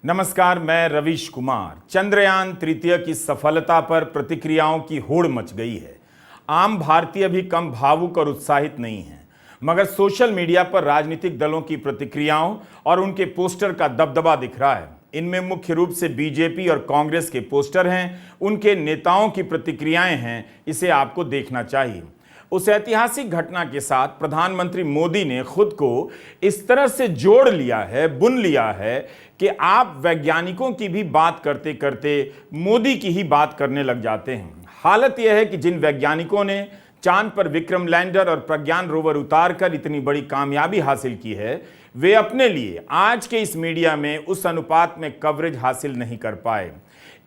नमस्कार, मैं रवीश कुमार। चंद्रयान तृतीय की सफलता पर प्रतिक्रियाओं की होड़ मच गई है। आम भारतीय भी कम भावुक और उत्साहित नहीं हैं, मगर सोशल मीडिया पर राजनीतिक दलों की प्रतिक्रियाओं और उनके पोस्टर का दबदबा दिख रहा है। इनमें मुख्य रूप से बीजेपी और कांग्रेस के पोस्टर हैं, उनके नेताओं की प्रतिक्रियाएं हैं। इसे आपको देखना चाहिए। उस ऐतिहासिक घटना के साथ प्रधानमंत्री मोदी ने खुद को इस तरह से जोड़ लिया है, बुन लिया है कि आप वैज्ञानिकों की भी बात करते करते मोदी की ही बात करने लग जाते हैं। हालत यह है कि जिन वैज्ञानिकों ने चांद पर विक्रम लैंडर और प्रज्ञान रोवर उतारकर इतनी बड़ी कामयाबी हासिल की है, वे अपने लिए आज के इस मीडिया में उस अनुपात में कवरेज हासिल नहीं कर पाए।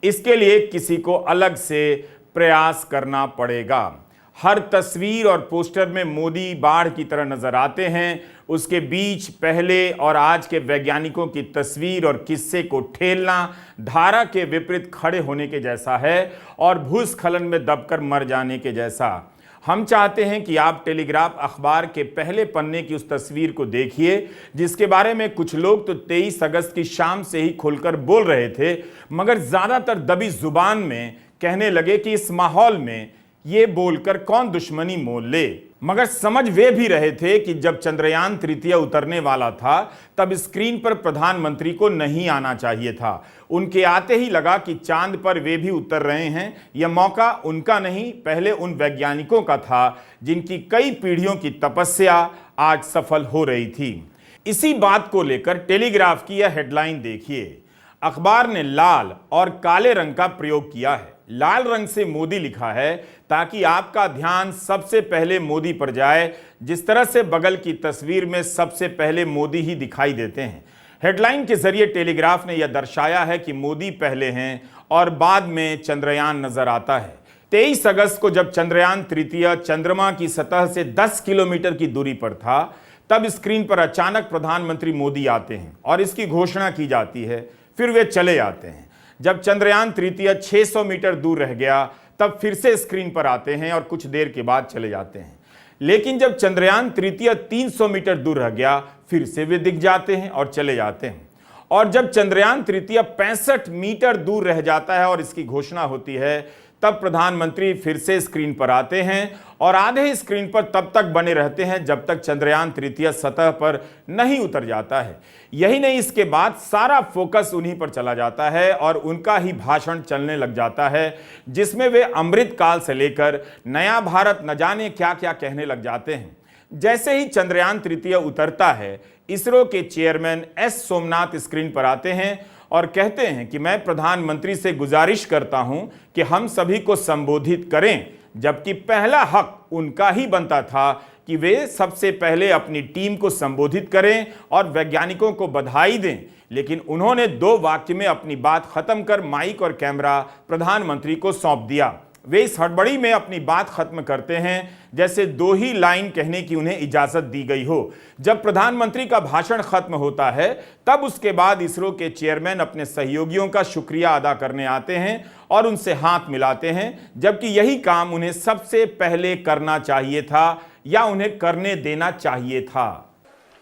इसके लिए किसी को अलग से प्रयास करना पड़ेगा। हर तस्वीर और पोस्टर में मोदी बाढ़ की तरह नजर आते हैं। उसके बीच पहले और आज के वैज्ञानिकों की तस्वीर और किस्से को ठेलना धारा के विपरीत खड़े होने के जैसा है और भूस्खलन में दबकर मर जाने के जैसा। हम चाहते हैं कि आप टेलीग्राफ अखबार के पहले पन्ने की उस तस्वीर को देखिए, जिसके बारे में कुछ लोग तो 23 अगस्त की शाम से ही खुलकर बोल रहे थे, मगर ज्यादातर दबी जुबान में कहने लगे कि इस माहौल में ये बोलकर कौन दुश्मनी मोल ले। मगर समझ वे भी रहे थे कि जब चंद्रयान तृतीय उतरने वाला था तब स्क्रीन पर प्रधानमंत्री को नहीं आना चाहिए था। उनके आते ही लगा कि चांद पर वे भी उतर रहे हैं। यह मौका उनका नहीं, पहले उन वैज्ञानिकों का था जिनकी कई पीढ़ियों की तपस्या आज सफल हो रही थी। इसी बात को लेकर टेलीग्राफ की यह हेडलाइन देखिए। अखबार ने लाल और काले रंग का प्रयोग किया है। लाल रंग से मोदी लिखा है ताकि आपका ध्यान सबसे पहले मोदी पर जाए, जिस तरह से बगल की तस्वीर में सबसे पहले मोदी ही दिखाई देते हैं। हेडलाइन के जरिए टेलीग्राफ ने यह दर्शाया है कि मोदी पहले हैं और बाद में चंद्रयान नजर आता है। 23 अगस्त को जब चंद्रयान तृतीय चंद्रमा की सतह से 10 किलोमीटर की दूरी पर था, तब स्क्रीन पर अचानक प्रधानमंत्री मोदी आते हैं और इसकी घोषणा की जाती है। फिर वे चले आते हैं। जब चंद्रयान तृतीय 600 मीटर दूर रह गया, तब फिर से स्क्रीन पर आते हैं और कुछ देर के बाद चले जाते हैं। लेकिन जब चंद्रयान तृतीय 300 मीटर दूर रह गया, फिर से वे दिख जाते हैं और चले जाते हैं। और जब चंद्रयान तृतीय 65 मीटर दूर रह जाता है और इसकी घोषणा होती है, तब प्रधानमंत्री फिर से स्क्रीन पर आते हैं और आधे स्क्रीन पर तब तक बने रहते हैं जब तक चंद्रयान तृतीय सतह पर नहीं उतर जाता है। यही नहीं, इसके बाद सारा फोकस उन्हीं पर चला जाता है और उनका ही भाषण चलने लग जाता है, जिसमें वे अमृत काल से लेकर नया भारत न जाने क्या क्या कहने लग जाते हैं। जैसे ही चंद्रयान तृतीय उतरता है, इसरो के चेयरमैन एस सोमनाथ स्क्रीन पर आते हैं और कहते हैं कि मैं प्रधानमंत्री से गुजारिश करता हूं कि हम सभी को संबोधित करें, जबकि पहला हक उनका ही बनता था कि वे सबसे पहले अपनी टीम को संबोधित करें और वैज्ञानिकों को बधाई दें। लेकिन उन्होंने 2 वाक्य में अपनी बात खत्म कर माइक और कैमरा प्रधानमंत्री को सौंप दिया। वे इस हड़बड़ी में अपनी बात खत्म करते हैं जैसे 2 ही लाइन कहने की उन्हें इजाजत दी गई हो। जब प्रधानमंत्री का भाषण खत्म होता है, तब उसके बाद इसरो के चेयरमैन अपने सहयोगियों का शुक्रिया अदा करने आते हैं और उनसे हाथ मिलाते हैं, जबकि यही काम उन्हें सबसे पहले करना चाहिए था या उन्हें करने देना चाहिए था।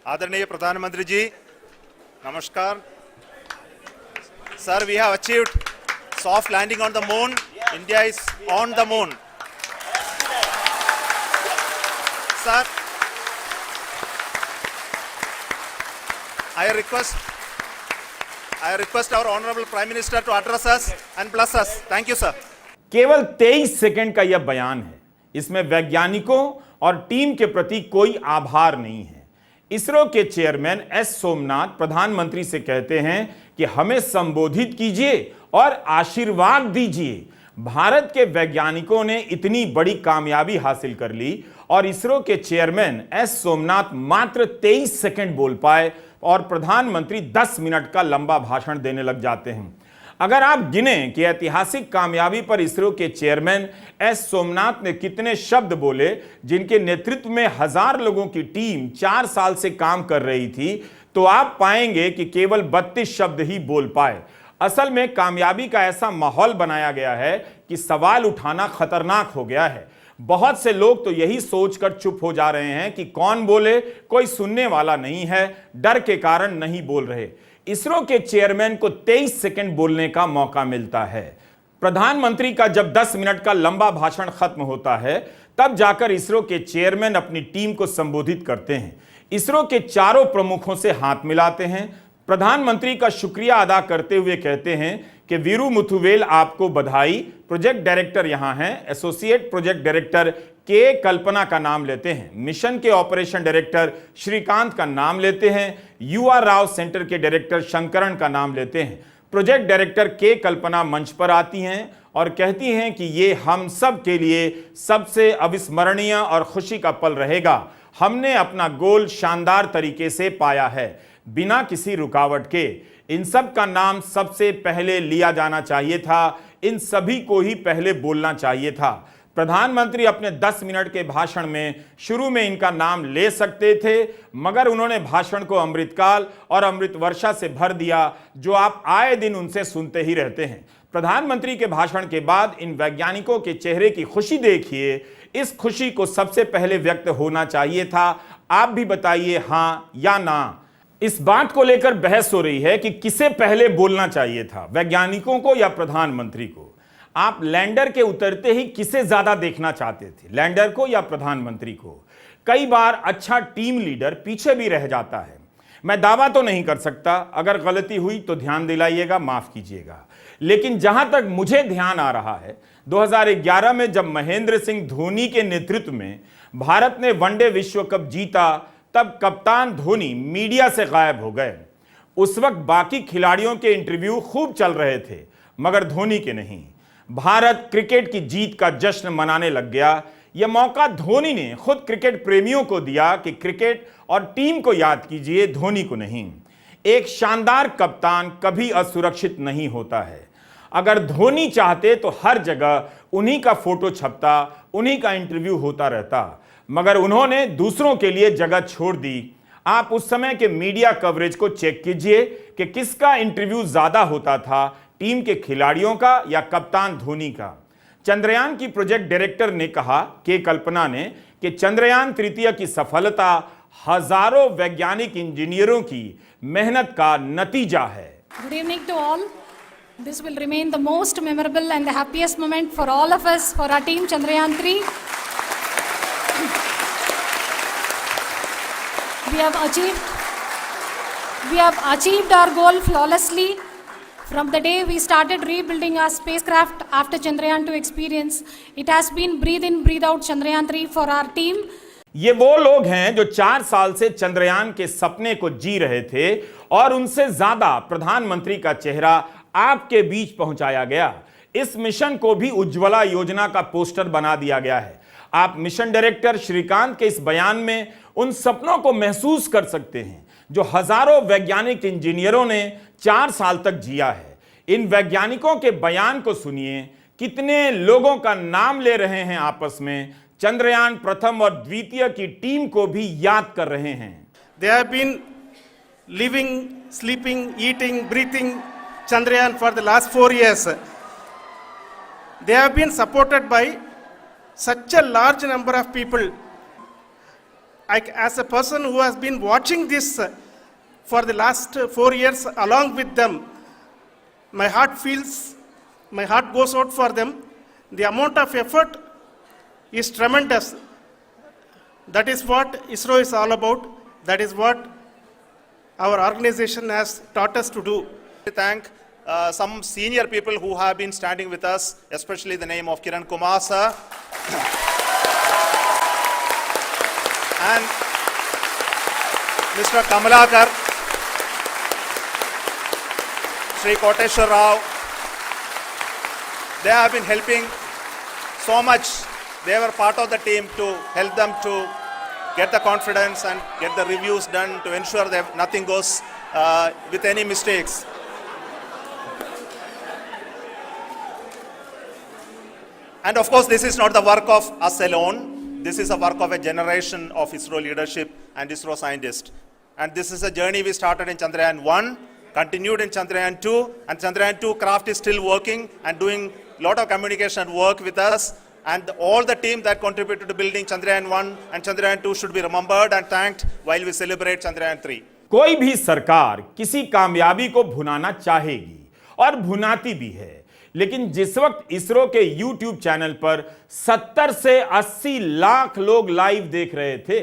आदरणीय प्रधानमंत्री जी, नमस्कार। Sir, we have achieved soft landing on the moon. India is on the moon. Sir, I request our honorable Prime Minister to address us and bless us. Thank you, sir. केवल 23 सेकंड का यह बयान है। इसमें वैज्ञानिकों और team के प्रति कोई आभार नहीं है। इसरो के चेयरमैन एस सोमनाथ प्रधानमंत्री से कहते हैं कि हमें संबोधित कीजिए और आशीर्वाद दीजिए। भारत के वैज्ञानिकों ने इतनी बड़ी कामयाबी हासिल कर ली और इसरो के चेयरमैन एस सोमनाथ मात्र 23 सेकंड बोल पाए और प्रधानमंत्री 10 मिनट का लंबा भाषण देने लग जाते हैं। अगर आप गिने कि ऐतिहासिक कामयाबी पर इसरो के चेयरमैन एस सोमनाथ ने कितने शब्द बोले, जिनके नेतृत्व में 1000 लोगों की टीम 4 साल से काम कर रही थी, तो आप पाएंगे कि केवल 32 शब्द ही बोल पाए। असल में कामयाबी का ऐसा माहौल बनाया गया है कि सवाल उठाना खतरनाक हो गया है। बहुत से लोग तो यही सोचकर चुप हो जा रहे हैं कि कौन बोले, कोई सुनने वाला नहीं है, डर के कारण नहीं बोल रहे। इसरो के चेयरमैन को 23 सेकंड बोलने का मौका मिलता है। प्रधानमंत्री का जब 10 मिनट का लंबा भाषण खत्म होता है, तब जाकर इसरो के चेयरमैन अपनी टीम को संबोधित करते हैं। इसरो के चारों प्रमुखों से हाथ मिलाते हैं, प्रधानमंत्री का शुक्रिया अदा करते हुए कहते हैं कि वीरू मुथुवेल आपको बधाई। प्रोजेक्ट डायरेक्टर यहां हैं, एसोसिएट प्रोजेक्ट डायरेक्टर के कल्पना का नाम लेते हैं, मिशन के ऑपरेशन डायरेक्टर श्रीकांत का नाम लेते हैं, UR राव सेंटर के डायरेक्टर शंकरन का नाम लेते हैं। प्रोजेक्ट डायरेक्टर के कल्पना मंच पर आती हैं और कहती हैं कि ये हम सब के लिए सबसे अविस्मरणीय और खुशी का पल रहेगा। हमने अपना गोल शानदार तरीके से पाया है, बिना किसी रुकावट के। इन सब का नाम सबसे पहले लिया जाना चाहिए था, इन सभी को ही पहले बोलना चाहिए था। प्रधानमंत्री अपने 10 मिनट के भाषण में शुरू में इनका नाम ले सकते थे, मगर उन्होंने भाषण को अमृतकाल और अमृत वर्षा से भर दिया, जो आप आए दिन उनसे सुनते ही रहते हैं। प्रधानमंत्री के भाषण के बाद इन वैज्ञानिकों के चेहरे की खुशी देखिए, इस खुशी को सबसे पहले व्यक्त होना चाहिए था। आप भी बताइए हां या ना। इस बात को लेकर बहस हो रही है कि किसे पहले बोलना चाहिए था, वैज्ञानिकों को या प्रधानमंत्री को। आप लैंडर के उतरते ही किसे ज्यादा देखना चाहते थे, लैंडर को या प्रधानमंत्री को? कई बार अच्छा टीम लीडर पीछे भी रह जाता है। मैं दावा तो नहीं कर सकता, अगर गलती हुई तो ध्यान दिलाइएगा, माफ कीजिएगा। लेकिन जहां तक मुझे ध्यान आ रहा है, 2011 में जब महेंद्र सिंह धोनी के नेतृत्व में भारत ने वनडे विश्व कप जीता, तब कप्तान धोनी मीडिया से गायब हो गए। उस वक्त बाकी खिलाड़ियों के इंटरव्यू खूब चल रहे थे, मगर धोनी के नहीं। भारत क्रिकेट की जीत का जश्न मनाने लग गया। यह मौका धोनी ने खुद क्रिकेट प्रेमियों को दिया कि क्रिकेट और टीम को याद कीजिए, धोनी को नहीं। एक शानदार कप्तान कभी असुरक्षित नहीं होता है। अगर धोनी चाहते तो हर जगह उन्हीं का फोटो छपता, उन्हीं का इंटरव्यू होता रहता, मगर उन्होंने दूसरों के लिए जगह छोड़ दी। आप उस समय के मीडिया कवरेज को चेक कीजिए कि किसका इंटरव्यू ज्यादा होता था, टीम के खिलाड़ियों का या कप्तान धोनी का। चंद्रयान की प्रोजेक्ट डायरेक्टर ने कहा, के कल्पना ने, कि चंद्रयान तृतीय की सफलता हजारों वैज्ञानिक इंजीनियरों की मेहनत का नतीजा है। Good evening to all. This will remain the most memorable and the happiest moment for all of us, for our team Chandrayaan 3. We have achieved our goal flawlessly. From the day we started rebuilding our spacecraft after Chandrayaan 2 experience, it has been breathe in, breathe out Chandrayaan 3 for our team. ये वो लोग हैं जो 4 साल से चंद्रयान के सपने को जी रहे थे, और उनसे ज्यादा प्रधानमंत्री का चेहरा आपके बीच पहुंचाया गया। इस मिशन को भी उज्ज्वला योजना का पोस्टर बना दिया गया है। आप मिशन डायरेक्टर श्रीकांत के इस बयान में उन सपनों को महसूस कर सकते हैं जो हजारों वैज्ञानिक इंजीनियरों ने 4 साल तक जिया है। इन वैज्ञानिकों के बयान को सुनिए, कितने लोगों का नाम ले रहे हैं आपस में, चंद्रयान प्रथम और द्वितीय की टीम को भी याद कर रहे हैं। They have been living, sleeping, eating, breathing Chandrayaan for the last 4 years. They have been supported by such a large number of people. As a person who has been watching this for the last 4 years along with them, my heart goes out for them. The amount of effort is tremendous. That is what ISRO is all about. That is what our organization has taught us to do. We thank some senior people who have been standing with us, especially the name of Kiran Kumar sir. And Mr. Kamalakar, Sri Koteshwar Rao. They have been helping so much. They were part of the team to help them to get the confidence and get the reviews done to ensure that nothing goes with any mistakes. And of course, this is not the work of us alone. This is a work of a generation of ISRO leadership and ISRO scientists. And this is a journey we started in Chandrayaan 1, continued in Chandrayaan 2, and Chandrayaan 2 craft is still working and doing a lot of communication work with us. And all the team that contributed to building Chandrayaan 1 and Chandrayaan 2 should be remembered and thanked while we celebrate Chandrayaan 3. कोई भी सरकार किसी कामयाबी को भुनाना चाहेगी और भुनाती भी है, लेकिन जिस वक्त इसरो के YouTube चैनल पर 70 से 80 लाख लोग लाइव देख रहे थे,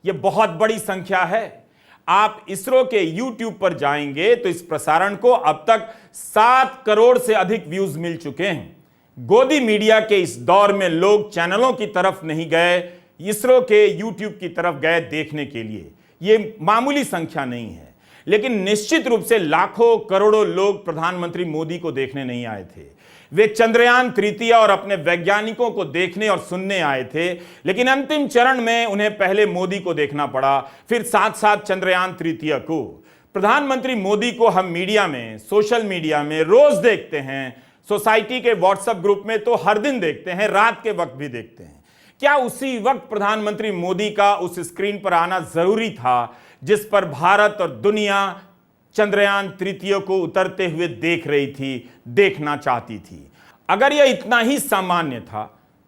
यह बहुत बड़ी संख्या है। आप इसरो के YouTube पर जाएंगे तो इस प्रसारण को अब तक 7 करोड़ से अधिक व्यूज मिल चुके हैं। गोदी मीडिया के इस दौर में लोग चैनलों की तरफ नहीं गए, इसरो के YouTube की तरफ गए देखने के लिए। यह मामूली संख्या नहीं है, लेकिन निश्चित रूप से लाखों करोड़ों लोग प्रधानमंत्री मोदी को देखने नहीं आए थे। वे चंद्रयान तृतीय और अपने वैज्ञानिकों को देखने और सुनने आए थे, लेकिन अंतिम चरण में उन्हें पहले मोदी को देखना पड़ा, फिर साथ साथ चंद्रयान तृतीय को। प्रधानमंत्री मोदी को हम मीडिया में, सोशल मीडिया में रोज देखते हैं, सोसाइटी के व्हाट्सएप ग्रुप में तो हर दिन देखते हैं, रात के वक्त भी देखते हैं। क्या उसी वक्त प्रधानमंत्री मोदी का उस स्क्रीन पर आना जरूरी था जिस पर भारत और दुनिया चंद्रयान तृतीय को उतरते हुए देख रही थी, देखना चाहती थी? अगर यह इतना ही सामान्य था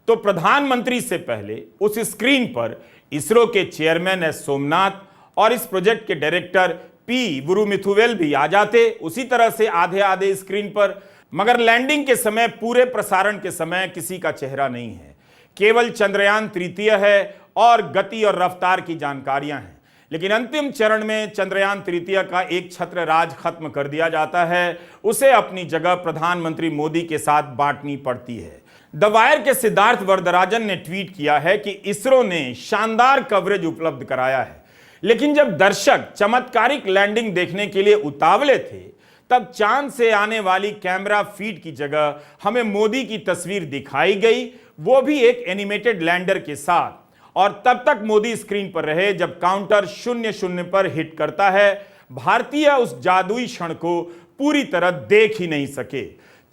तो प्रधानमंत्री से पहले उस स्क्रीन पर इसरो के चेयरमैन एस सोमनाथ और इस प्रोजेक्ट के डायरेक्टर पी वुरुमुथुवेल भी आ जाते, उसी तरह से आधे आधे स्क्रीन पर। मगर लैंडिंग के समय, पूरे प्रसारण के समय किसी का चेहरा नहीं है, केवल चंद्रयान तृतीय है और गति और रफ्तार की जानकारियां हैं। लेकिन अंतिम चरण में चंद्रयान तृतीय का एक छत्र राज खत्म कर दिया जाता है, उसे अपनी जगह प्रधानमंत्री मोदी के साथ बांटनी पड़ती है। द वायर के सिद्धार्थ वरदराजन ने ट्वीट किया है कि इसरो ने शानदार कवरेज उपलब्ध कराया है, लेकिन जब दर्शक चमत्कारिक लैंडिंग देखने के लिए उतावले थे, तब चांद से आने वाली कैमरा फीड की जगह हमें मोदी की तस्वीर दिखाई गई, वो भी एक एनिमेटेड लैंडर के साथ। और तब तक मोदी स्क्रीन पर रहे जब काउंटर 00 पर हिट करता है। भारतीय उस जादुई क्षण को पूरी तरह देख ही नहीं सके।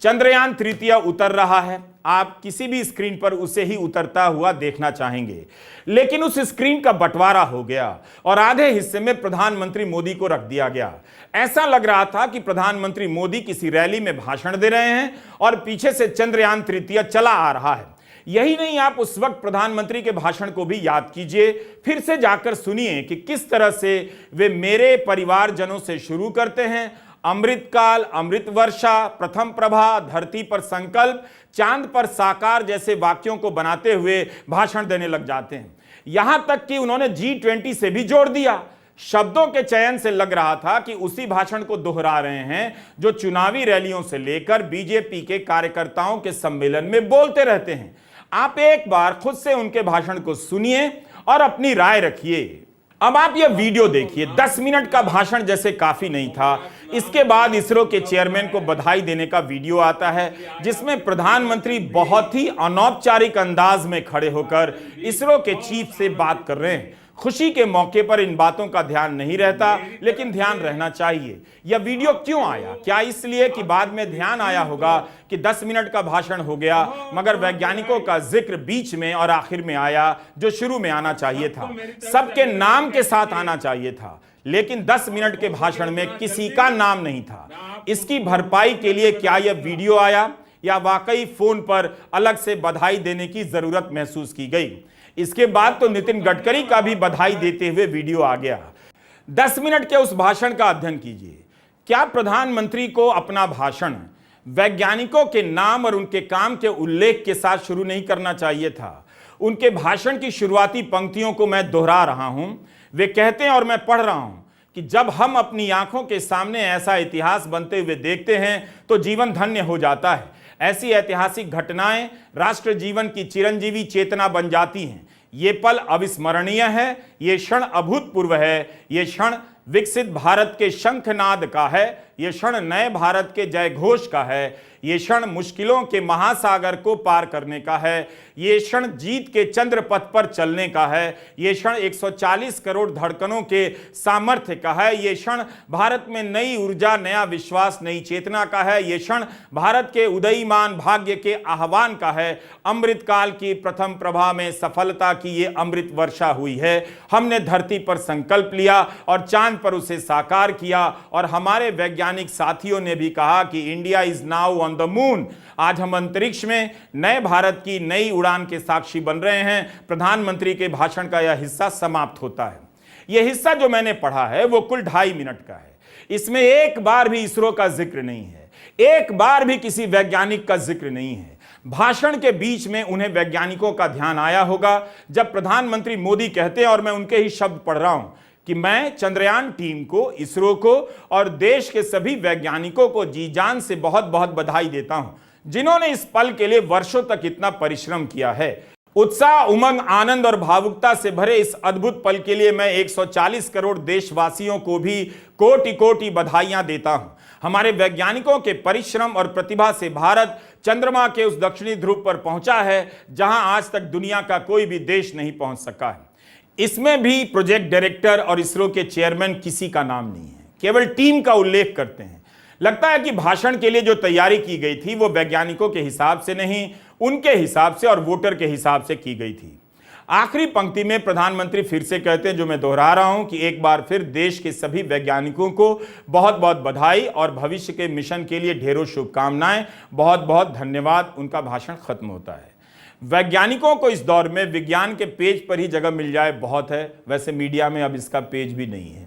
चंद्रयान तृतीय उतर रहा है, आप किसी भी स्क्रीन पर उसे ही उतरता हुआ देखना चाहेंगे, लेकिन उस स्क्रीन का बंटवारा हो गया और आधे हिस्से में प्रधानमंत्री मोदी को रख दिया गया। ऐसा लग रहा था कि प्रधानमंत्री मोदी किसी रैली में भाषण दे रहे हैं और पीछे से चंद्रयान तृतीय चला आ रहा है। यही नहीं, आप उस वक्त प्रधानमंत्री के भाषण को भी याद कीजिए, फिर से जाकर सुनिए कि किस तरह से वे मेरे परिवारजनों से शुरू करते हैं। अमृतकाल, अमृत वर्षा, प्रथम प्रभा, धरती पर संकल्प, चांद पर साकार जैसे वाक्यों को बनाते हुए भाषण देने लग जाते हैं। यहां तक कि उन्होंने G20 से भी जोड़ दिया। शब्दों के चयन से लग रहा था कि उसी भाषण को दोहरा रहे हैं जो चुनावी रैलियों से लेकर बीजेपी के कार्यकर्ताओं के सम्मेलन में बोलते रहते हैं। आप एक बार खुद से उनके भाषण को सुनिए और अपनी राय रखिए। अब आप यह वीडियो देखिए। 10 मिनट का भाषण जैसे काफी नहीं था, इसके बाद इसरो के चेयरमैन को बधाई देने का वीडियो आता है, जिसमें प्रधानमंत्री बहुत ही अनौपचारिक अंदाज में खड़े होकर इसरो के चीफ से बात कर रहे हैं। खुशी के मौके पर इन बातों का ध्यान नहीं रहता, लेकिन ध्यान रहना चाहिए। यह वीडियो क्यों आया? क्या इसलिए कि बाद में ध्यान आया होगा कि 10 मिनट का भाषण हो गया, मगर वैज्ञानिकों का जिक्र बीच में और आखिर में आया, जो शुरू में आना चाहिए था, सबके नाम के साथ आना चाहिए था, लेकिन 10 मिनट के भाषण में किसी का नाम नहीं था। इसकी भरपाई के लिए क्या यह वीडियो आया या वाकई फोन पर अलग से बधाई देने की जरूरत महसूस की गई? इसके बाद तो नितिन गडकरी का भी बधाई देते हुए वीडियो आ गया। 10 मिनट के उस भाषण का अध्ययन कीजिए। क्या प्रधानमंत्री को अपना भाषण वैज्ञानिकों के नाम और उनके काम के उल्लेख के साथ शुरू नहीं करना चाहिए था? उनके भाषण की शुरुआती पंक्तियों को मैं दोहरा रहा हूं। वे कहते हैं और मैं पढ़ रहा हूं कि जब हम अपनी आंखों के सामने ऐसा इतिहास बनते हुए देखते हैं तो जीवन धन्य हो जाता है। ऐसी ऐतिहासिक घटनाएं राष्ट्र जीवन की चिरंजीवी चेतना बन जाती हैं। ये पल अविस्मरणीय है, ये क्षण अभूतपूर्व है, ये क्षण विकसित भारत के शंखनाद का है, ये क्षण नए भारत के जय घोष का है, ये क्षण मुश्किलों के महासागर को पार करने का है, ये क्षण जीत के चंद्र पथ पर चलने का है, ये क्षण 140 करोड़ धड़कनों के सामर्थ्य का है, ये क्षण भारत में नई ऊर्जा, नया विश्वास, नई चेतना का है, ये क्षण भारत के उदयमान भाग्य के आह्वान का है। अमृतकाल की प्रथम प्रभा में सफलता की ये अमृत वर्षा हुई है। हमने धरती पर संकल्प लिया और चांद पर उसे साकार किया, और हमारे वैज्ञानिक साथियों ने भी कहा कि India is now on the moon. आज हम अंतरिक्ष में नए भारत की नई उड़ान के साक्षी बन रहे हैं। प्रधानमंत्री के भाषण का यह हिस्सा समाप्त होता है। यह हिस्सा जो मैंने पढ़ा है वो कुल 2.5 मिनट का है। इसमें एक बार भी इसरो का जिक्र नहीं है, एक बार भी किसी वैज्ञानिक का जिक्र नहीं है। भाषण के बीच में उन्हें वैज्ञानिकों का ध्यान आया होगा जब प्रधानमंत्री मोदी कहते हैं, और मैं उनके ही शब्द पढ़ रहा हूं, कि मैं चंद्रयान टीम को, इसरो को और देश के सभी वैज्ञानिकों को जी जान से बहुत बहुत बधाई देता हूं, जिन्होंने इस पल के लिए वर्षों तक इतना परिश्रम किया है। उत्साह, उमंग, आनंद और भावुकता से भरे इस अद्भुत पल के लिए मैं 140 करोड़ देशवासियों को भी कोटि कोटि बधाइयां देता हूं। हमारे वैज्ञानिकों के परिश्रम और प्रतिभा से भारत चंद्रमा के उस दक्षिणी ध्रुव पर पहुंचा है जहां आज तक दुनिया का कोई भी देश नहीं पहुंच सका है। इसमें भी प्रोजेक्ट डायरेक्टर और इसरो के चेयरमैन किसी का नाम नहीं है, केवल टीम का उल्लेख करते हैं। लगता है कि भाषण के लिए जो तैयारी की गई थी वो वैज्ञानिकों के हिसाब से नहीं, उनके हिसाब से और वोटर के हिसाब से की गई थी। आखिरी पंक्ति में प्रधानमंत्री फिर से कहते हैं, जो मैं दोहरा रहा हूं, कि एक बार फिर देश के सभी वैज्ञानिकों को बहुत बहुत बधाई और भविष्य के मिशन के लिए ढेरों शुभकामनाएं, बहुत बहुत धन्यवाद। उनका भाषण खत्म होता है। वैज्ञानिकों को इस दौर में विज्ञान के पेज पर ही जगह मिल जाए बहुत है, वैसे मीडिया में अब इसका पेज भी नहीं है।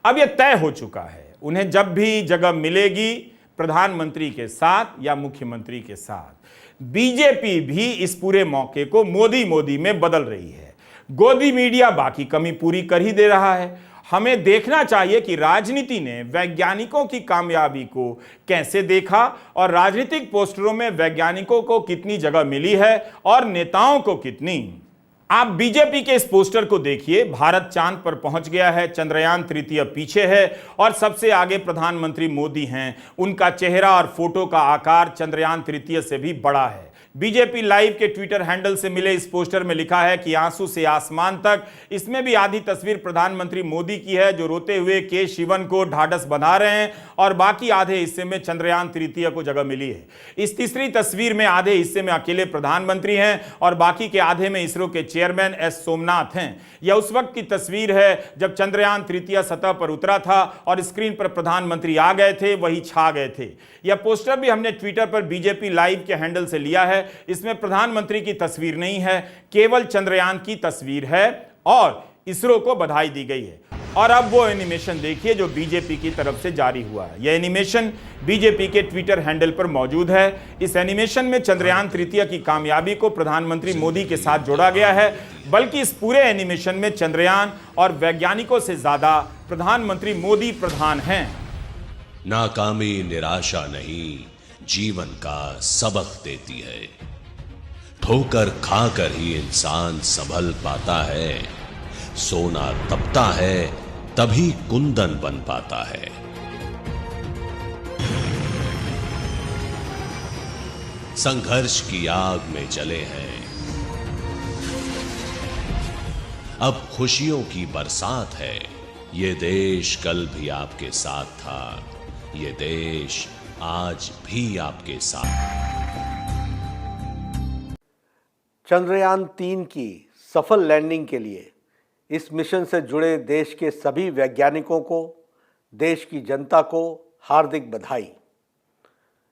अब यह तय हो चुका है, उन्हें जब भी जगह मिलेगी प्रधानमंत्री के साथ या मुख्यमंत्री के साथ। बीजेपी भी इस पूरे मौके को मोदी मोदी में बदल रही है। गोदी मीडिया बाकी कमी पूरी कर ही दे रहा है। हमें देखना चाहिए कि राजनीति ने वैज्ञानिकों की कामयाबी को कैसे देखा और राजनीतिक पोस्टरों में वैज्ञानिकों को कितनी जगह मिली है और नेताओं को कितनी। आप बीजेपी के इस पोस्टर को देखिए, भारत चांद पर पहुंच गया है, चंद्रयान तृतीय पीछे है और सबसे आगे प्रधानमंत्री मोदी हैं। उनका चेहरा और फोटो का आकार चंद्रयान तृतीय से भी बड़ा है। बीजेपी लाइव के ट्विटर हैंडल से मिले इस पोस्टर में लिखा है कि आंसू से आसमान तक। इसमें भी आधी तस्वीर प्रधानमंत्री मोदी की है, जो रोते हुए के शिवन को ढाढ़स बंधा रहे हैं, और बाकी आधे हिस्से में चंद्रयान तृतीय को जगह मिली है। इस तीसरी तस्वीर में आधे हिस्से में अकेले प्रधानमंत्री हैं और बाकी के आधे में इसरो के चेयरमैन एस सोमनाथ हैं। यह उस वक्त की तस्वीर है जब चंद्रयान तृतीय सतह पर उतरा था और स्क्रीन पर प्रधानमंत्री आ गए थे, वही छा गए थे। यह पोस्टर भी हमने ट्विटर पर बीजेपी लाइव के हैंडल से लिया है। इसमें प्रधानमंत्री की तस्वीर नहीं है, केवल चंद्रयान की तस्वीर है और इसरो को बधाई दी गई है। और अब वो एनिमेशन देखिए जो बीजेपी की तरफ से जारी हुआ है। यह एनिमेशन बीजेपी के ट्विटर हैंडल पर मौजूद है। इस एनिमेशन में चंद्रयान तृतीय की कामयाबी को प्रधानमंत्री मोदी के साथ जोड़ा गया है, बल्कि इस पूरे एनिमेशन में चंद्रयान और वैज्ञानिकों से ज्यादा प्रधानमंत्री मोदी प्रधान हैं। नाकामी निराशा नहीं, जीवन का सबक देती है। ठोकर खाकर ही इंसान संभल पाता है। सोना तपता है तभी कुंदन बन पाता है। संघर्ष की आग में जले हैं, अब खुशियों की बरसात है। ये देश कल भी आपके साथ था, ये देश आज भी आपके साथ। चंद्रयान 3 की सफल लैंडिंग के लिए इस मिशन से जुड़े देश के सभी वैज्ञानिकों को, देश की जनता को हार्दिक बधाई।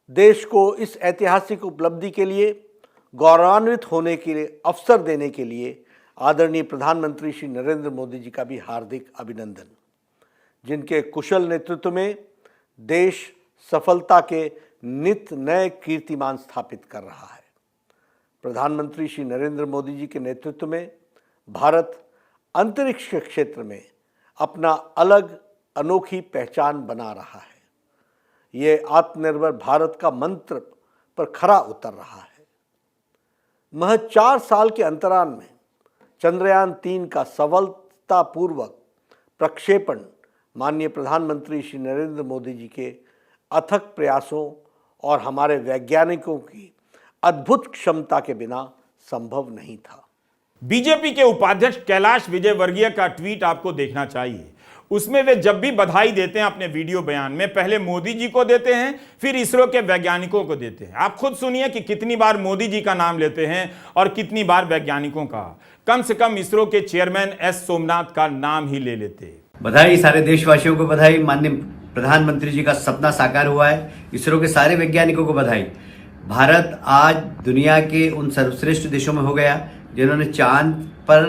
देश को इस ऐतिहासिक उपलब्धि के लिए गौरवान्वित होने के लिए अवसर देने के लिए आदरणीय प्रधानमंत्री श्री नरेंद्र मोदी जी का भी हार्दिक अभिनंदन, जिनके कुशल नेतृत्व में देश सफलता के नित नए कीर्तिमान स्थापित कर रहा है। प्रधानमंत्री श्री नरेंद्र मोदी जी के नेतृत्व में भारत अंतरिक्ष के क्षेत्र में अपना अलग अनोखी पहचान बना रहा है। ये आत्मनिर्भर भारत का मंत्र पर खरा उतर रहा है। महज 4 साल के अंतराल में चंद्रयान 3 का सफलतापूर्वक प्रक्षेपण माननीय प्रधानमंत्री श्री नरेंद्र मोदी जी के अथक प्रयासों और हमारे वैज्ञानिकों की अद्भुत क्षमता के बिना संभव नहीं था। बीजेपी के उपाध्यक्ष कैलाश विजयवर्गीय का ट्वीट आपको देखना चाहिए। उसमें वे जब भी बधाई देते हैं अपने वीडियो बयान में, पहले मोदी जी को देते हैं, फिर इसरो के वैज्ञानिकों को देते हैं। आप खुद सुनिए कि कितनी बार मोदी जी का नाम लेते हैं और कितनी बार वैज्ञानिकों का। कम से कम इसरो के चेयरमैन एस सोमनाथ का नाम ही ले लेते। बधाई सारे देशवासियों को, बधाई माननीय प्रधानमंत्री जी का सपना साकार हुआ है। इसरो के सारे वैज्ञानिकों को बधाई। भारत आज दुनिया के उन सर्वश्रेष्ठ देशों में हो गया जिन्होंने चांद पर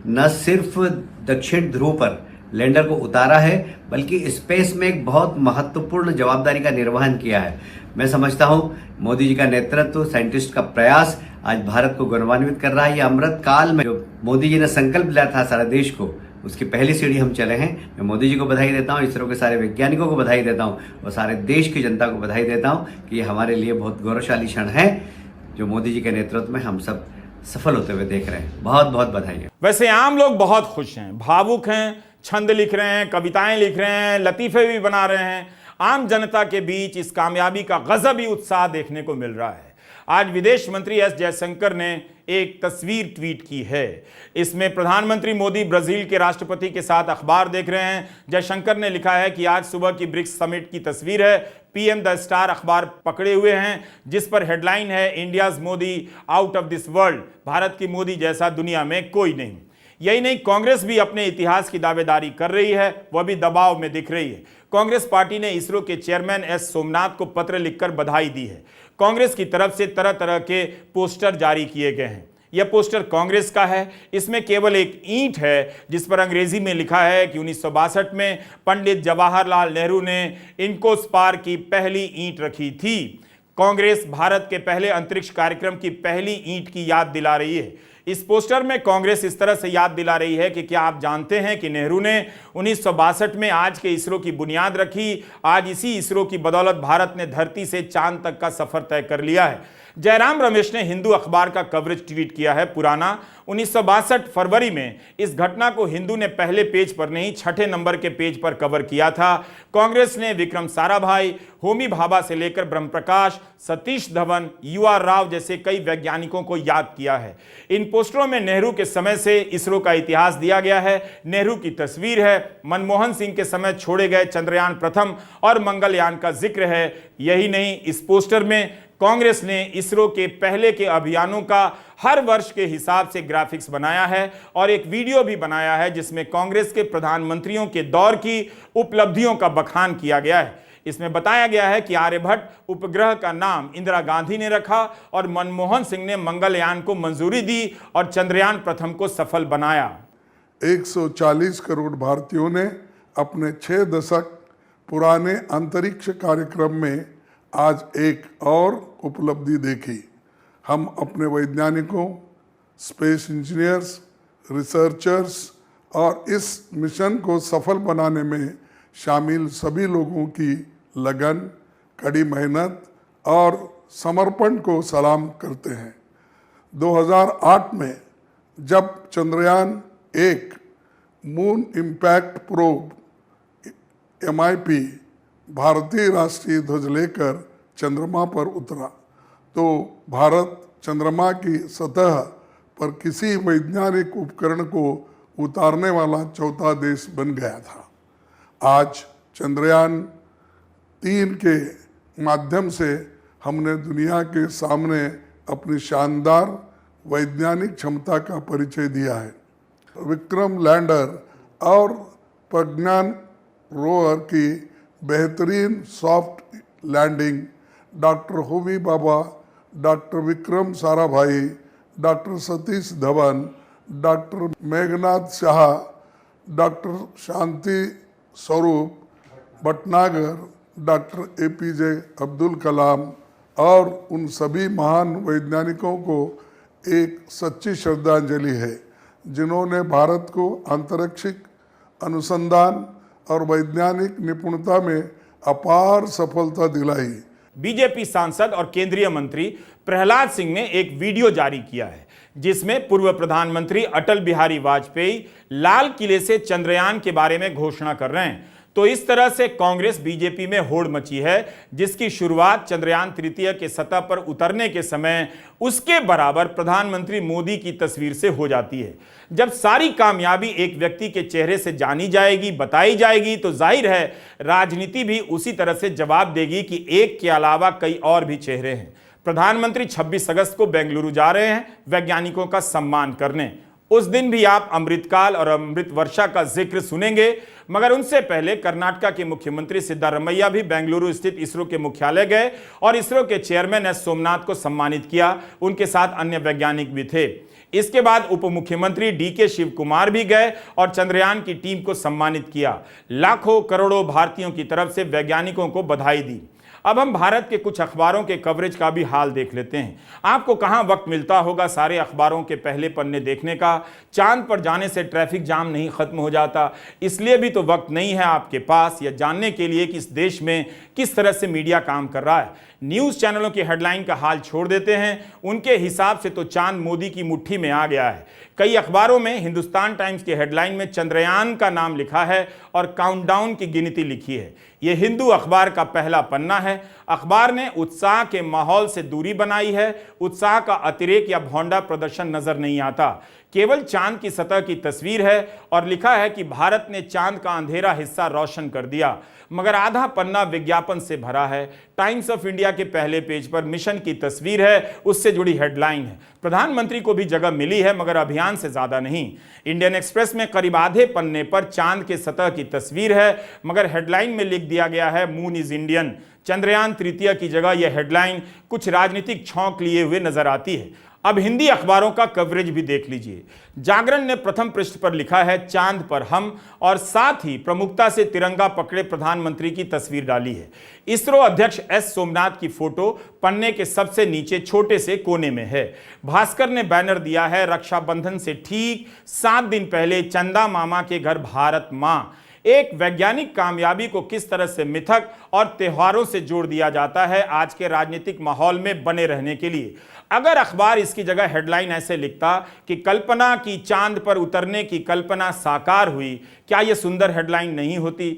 न सिर्फ दक्षिण ध्रुव पर लैंडर को उतारा है, बल्कि स्पेस में एक बहुत महत्वपूर्ण जवाबदारी का निर्वहन किया है। मैं समझता हूं मोदी जी का नेतृत्व, साइंटिस्ट का प्रयास आज भारत को गौरवान्वित कर रहा है। ये अमृत काल में जो मोदी जी ने संकल्प लिया था सारा देश को, उसकी पहली सीढ़ी हम चले हैं। मैं मोदी जी को बधाई देता हूं, इसरो के सारे वैज्ञानिकों को बधाई देता हूं और सारे देश की जनता को बधाई देता हूं कि ये हमारे लिए बहुत गौरवशाली क्षण है जो मोदी जी के नेतृत्व में हम सब सफल होते हुए देख रहे हैं। बहुत बहुत बधाई। वैसे आम लोग बहुत खुश हैं, भावुक हैं, छंद लिख रहे हैं, कविताएं लिख रहे हैं, लतीफे भी बना रहे हैं। आम जनता के बीच इस कामयाबी का गजबी उत्साह देखने को मिल रहा है। आज विदेश मंत्री एस जयशंकर ने एक तस्वीर ट्वीट की है। इसमें प्रधानमंत्री मोदी ब्राजील के राष्ट्रपति के साथ अखबार देख रहे हैं। जयशंकर ने लिखा है कि आज सुबह की ब्रिक्स समिट की तस्वीर है। पीएम द स्टार अखबार पकड़े हुए हैं, जिस पर हेडलाइन है India's Modi out of this world, Bharat की मोदी जैसा दुनिया में कोई नहीं। यही नहीं, कांग्रेस भी अपने इतिहास की दावेदारी कर रही है, वह भी दबाव में दिख रही है। कांग्रेस पार्टी ने इसरो के चेयरमैन एस सोमनाथ को पत्र लिखकर बधाई दी है। कांग्रेस की तरफ से तरह तरह के पोस्टर जारी किए गए हैं। यह पोस्टर कांग्रेस का है। इसमें केवल एक ईंट है जिस पर अंग्रेजी में लिखा है कि 1962 में पंडित जवाहरलाल नेहरू ने इनकोस्पार की पहली ईंट रखी थी। कांग्रेस भारत के पहले अंतरिक्ष कार्यक्रम की पहली ईंट की याद दिला रही है। इस पोस्टर में कांग्रेस इस तरह से याद दिला रही है कि क्या आप जानते हैं कि नेहरू ने 1962 में आज के इसरो की बुनियाद रखी। आज इसी इसरो की बदौलत भारत ने धरती से चांद तक का सफर तय कर लिया है। जयराम रमेश ने हिंदू अखबार का कवरेज ट्वीट किया है पुराना। 1962 फरवरी में इस घटना को हिंदू ने पहले पेज पर नहीं, छठे नंबर के पेज पर कवर किया था। कांग्रेस ने विक्रम साराभाई, होमी भाभा से लेकर ब्रह्मप्रकाश, सतीश धवन, UR राव जैसे कई वैज्ञानिकों को याद किया है। इन पोस्टरों में नेहरू के समय से इसरो का इतिहास दिया गया है। नेहरू की तस्वीर है, मनमोहन सिंह के समय छोड़े गए चंद्रयान प्रथम और मंगलयान का जिक्र है। यही नहीं, इस पोस्टर में कांग्रेस ने इसरो के पहले के अभियानों का हर वर्ष के हिसाब से ग्राफिक्स बनाया है और एक वीडियो भी बनाया है जिसमें कांग्रेस के प्रधानमंत्रियों के दौर की उपलब्धियों का बखान किया गया है। इसमें बताया गया है कि आर्यभट्ट उपग्रह का नाम इंदिरा गांधी ने रखा और मनमोहन सिंह ने मंगलयान को मंजूरी दी और चंद्रयान प्रथम को सफल बनाया। 140 करोड़ भारतीयों ने अपने 6 दशक पुराने अंतरिक्ष कार्यक्रम में आज एक और उपलब्धि देखी। हम अपने वैज्ञानिकों, स्पेस इंजीनियर्स, रिसर्चर्स और इस मिशन को सफल बनाने में शामिल सभी लोगों की लगन, कड़ी मेहनत और समर्पण को सलाम करते हैं। 2008 में जब Chandrayaan 1 moon impact probe MIP भारतीय राष्ट्रीय ध्वज लेकर चंद्रमा पर उतरा तो भारत चंद्रमा की सतह पर किसी वैज्ञानिक उपकरण को उतारने वाला चौथा देश बन गया था। आज चंद्रयान 3 के माध्यम से हमने दुनिया के सामने अपनी शानदार वैज्ञानिक क्षमता का परिचय दिया है। विक्रम लैंडर और प्रज्ञान रोवर की बेहतरीन soft landing, doctor Homi Bhabha, doctor Vikram Sarabhai, doctor Satish Dhawan, doctor Meghnath Shah, doctor Shanti Swarup Bhatnagar, doctor APJ Abdul Kalam और उन सभी महान वैज्ञानिकों को एक सच्ची श्रद्धांजलि है जिन्होंने भारत को अंतरिक्षिक अनुसंधान और वैज्ञानिक निपुणता में अपार सफलता दिलाई। बीजेपी सांसद और केंद्रीय मंत्री प्रहलाद सिंह ने एक वीडियो जारी किया है जिसमें पूर्व प्रधानमंत्री अटल बिहारी वाजपेयी लाल किले से चंद्रयान के बारे में घोषणा कर रहे हैं। तो इस तरह से कांग्रेस बीजेपी में होड़ मची है जिसकी शुरुआत चंद्रयान तृतीय के सतह पर उतरने के समय उसके बराबर प्रधानमंत्री मोदी की तस्वीर से हो जाती है। जब सारी कामयाबी एक व्यक्ति के चेहरे से जानी जाएगी, बताई जाएगी, तो जाहिर है राजनीति भी उसी तरह से जवाब देगी कि एक के अलावा कई और भी चेहरे हैं। प्रधानमंत्री 26 अगस्त को बेंगलुरु जा रहे हैं वैज्ञानिकों का सम्मान करने। उस दिन भी आप अमृतकाल और अमृत वर्षा का जिक्र सुनेंगे। मगर उनसे पहले कर्नाटका के मुख्यमंत्री सिद्धारमैया भी बेंगलुरु स्थित इसरो के मुख्यालय गए और इसरो के चेयरमैन एस सोमनाथ को सम्मानित किया। उनके साथ अन्य वैज्ञानिक भी थे। इसके बाद उप मुख्यमंत्री डीके शिव कुमार भी गए और चंद्रयान की टीम को सम्मानित किया। लाखों करोड़ों भारतीयों की तरफ से वैज्ञानिकों को बधाई दी। अब हम भारत के कुछ अखबारों के कवरेज का भी हाल देख लेते हैं। आपको कहां वक्त मिलता होगा सारे अखबारों के पहले पन्ने देखने का? चांद पर जाने से ट्रैफिक जाम नहीं खत्म हो जाता, इसलिए भी तो वक्त नहीं है आपके पास यह जानने के लिए कि इस देश में किस तरह से मीडिया काम कर रहा है। न्यूज चैनलों की हेडलाइन का हाल छोड़ देते हैं, उनके हिसाब से तो चांद मोदी की मुट्ठी में आ गया है। कई अखबारों में हिंदुस्तान टाइम्स की हेडलाइन में चंद्रयान का नाम लिखा है और काउंटडाउन की गिनती लिखी है। यह हिंदू अखबार का पहला पन्ना है। अखबार ने उत्साह के माहौल से दूरी बनाई है। उत्साह का अतिरेक या भौंडा प्रदर्शन नजर नहीं आता, केवल चांद की सतह की तस्वीर है और लिखा है कि भारत ने चांद का अंधेरा हिस्सा रोशन कर दिया। मगर आधा पन्ना विज्ञापन से भरा है। टाइम्स ऑफ इंडिया के पहले पेज पर मिशन की तस्वीर है, उससे जुड़ी हेडलाइन है। प्रधानमंत्री को भी जगह मिली है मगर अभियान से ज्यादा नहीं। इंडियन एक्सप्रेस में करीब आधे पन्ने पर चांद के सतह की तस्वीर है मगर हेडलाइन में लिख दिया गया है मून इज इंडियन। चंद्रयान तृतीय की जगह यह हेडलाइन कुछ राजनीतिक छौंक लिए हुए नजर आती है। अब हिंदी अखबारों का कवरेज भी देख लीजिए। जागरण ने प्रथम पृष्ठ पर लिखा है चांद पर हम, और साथ ही प्रमुखता से तिरंगा पकड़े प्रधानमंत्री की तस्वीर डाली है। इसरो अध्यक्ष एस सोमनाथ की फोटो पन्ने के सबसे नीचे छोटे से कोने में है। भास्कर ने बैनर दिया है रक्षाबंधन से ठीक 7 दिन पहले चंदा मामा के घर भारत मां। एक वैज्ञानिक कामयाबी को किस तरह से मिथक और त्योहारों से जोड़ दिया जाता है आज के राजनीतिक माहौल में बने रहने के लिए। अगर अखबार इसकी जगह हेडलाइन ऐसे लिखता कि कल्पना की चांद पर उतरने की कल्पना साकार हुई, क्या यह सुंदर हेडलाइन नहीं होती?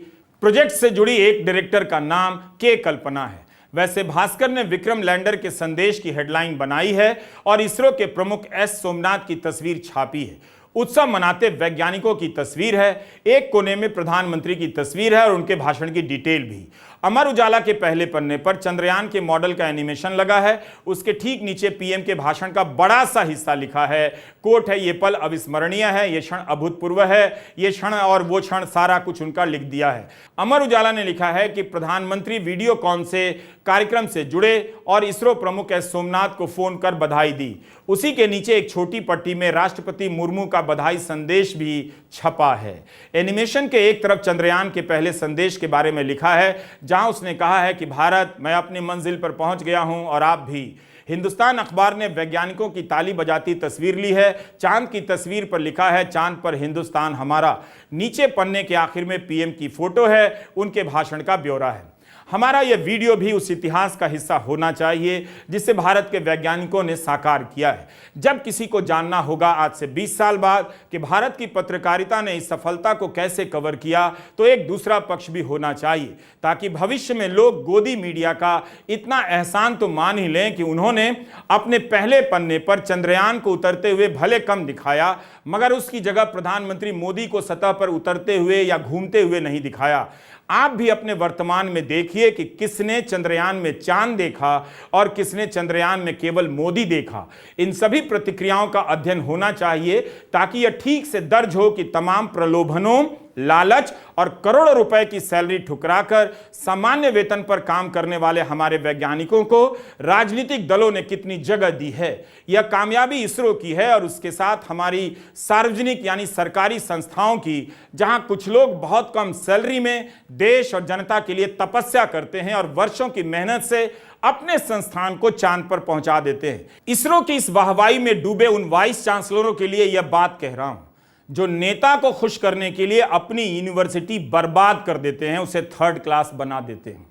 प्रोजेक्ट से जुड़ी एक डायरेक्टर का नाम के कल्पना है। वैसे भास्कर ने विक्रम लैंडर के संदेश की हेडलाइन बनाई है और इसरो के प्रमुख एस सोमनाथ की तस्वीर छापी है। उत्सव मनाते वैज्ञानिकों की तस्वीर है। एक कोने में प्रधानमंत्री की तस्वीर है और उनके भाषण की डिटेल भी। अमर उजाला के पहले पन्ने पर चंद्रयान के मॉडल का एनिमेशन लगा है। उसके ठीक नीचे पीएम के भाषण का बड़ा सा हिस्सा लिखा है। कोट है, ये पल अविस्मरणीय है, ये क्षण अभूतपूर्व है, ये क्षण और वो क्षण, सारा कुछ उनका लिख दिया है। अमर उजाला ने लिखा है कि प्रधानमंत्री वीडियोकॉन से कार्यक्रम से जुड़े और इसरो प्रमुख एस सोमनाथ को फोन कर बधाई दी। उसी के नीचे एक छोटी पट्टी में राष्ट्रपति मुर्मू का बधाई संदेश भी छपा है। एनिमेशन के एक तरफ चंद्रयान के पहले संदेश के बारे में लिखा है जहां उसने कहा है कि भारत, मैं अपनी मंजिल पर पहुंच गया हूं और आप भी। हिंदुस्तान अखबार ने वैज्ञानिकों की ताली बजाती तस्वीर ली है। चांद की तस्वीर पर लिखा है चांद पर हिंदुस्तान हमारा। नीचे पन्ने के आखिर में पीएम की फोटो है, उनके भाषण का ब्यौरा है। हमारा यह वीडियो भी उस इतिहास का हिस्सा होना चाहिए जिसे भारत के वैज्ञानिकों ने साकार किया है। जब किसी को जानना होगा आज से 20 साल बाद कि भारत की पत्रकारिता ने इस सफलता को कैसे कवर किया, तो एक दूसरा पक्ष भी होना चाहिए ताकि भविष्य में लोग गोदी मीडिया का इतना एहसान तो मान ही लें कि उन्होंने अपने पहले पन्ने पर चंद्रयान को उतरते हुए भले कम दिखाया मगर उसकी जगह प्रधानमंत्री मोदी को सतह पर उतरते हुए या घूमते हुए नहीं दिखाया। आप भी अपने वर्तमान में देखिए कि किसने चंद्रयान में चांद देखा और किसने चंद्रयान में केवल मोदी देखा। इन सभी प्रतिक्रियाओं का अध्ययन होना चाहिए ताकि यह ठीक से दर्ज हो कि तमाम प्रलोभनों, लालच और करोड़ों रुपए की सैलरी ठुकराकर सामान्य वेतन पर काम करने वाले हमारे वैज्ञानिकों को राजनीतिक दलों ने कितनी जगह दी है। यह कामयाबी इसरो की है और उसके साथ हमारी सार्वजनिक यानी सरकारी संस्थाओं की, जहां कुछ लोग बहुत कम सैलरी में देश और जनता के लिए तपस्या करते हैं और वर्षों की मेहनत से अपने संस्थान को चांद पर पहुंचा देते हैं। इसरो की इस वाहवाही में डूबे उन वाइस चांसलरों के लिए यह बात कह रहा हूं जो नेता को खुश करने के लिए अपनी यूनिवर्सिटी बर्बाद कर देते हैं, उसे 3rd क्लास बना देते हैं।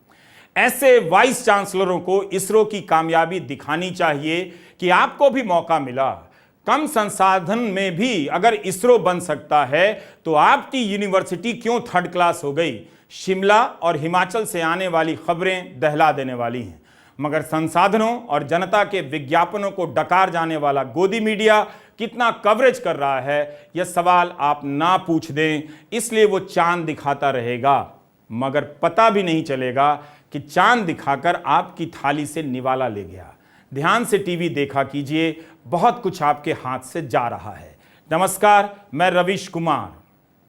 ऐसे वाइस चांसलरों को इसरो की कामयाबी दिखानी चाहिए कि आपको भी मौका मिला। कम संसाधन में भी अगर इसरो बन सकता है तो आपकी यूनिवर्सिटी क्यों 3rd क्लास हो गई? शिमला और हिमाचल से आने वाली खबरें दहला देने वाली हैं, मगर संसाधनों और जनता के विज्ञापनों को डकार जाने वाला गोदी मीडिया कितना कवरेज कर रहा है, यह सवाल आप ना पूछ दें। इसलिए वो चांद दिखाता रहेगा मगर पता भी नहीं चलेगा कि चांद दिखाकर आपकी थाली से निवाला ले गया। ध्यान से टीवी देखा कीजिए, बहुत कुछ आपके हाथ से जा रहा है। नमस्कार, मैं रवीश कुमार।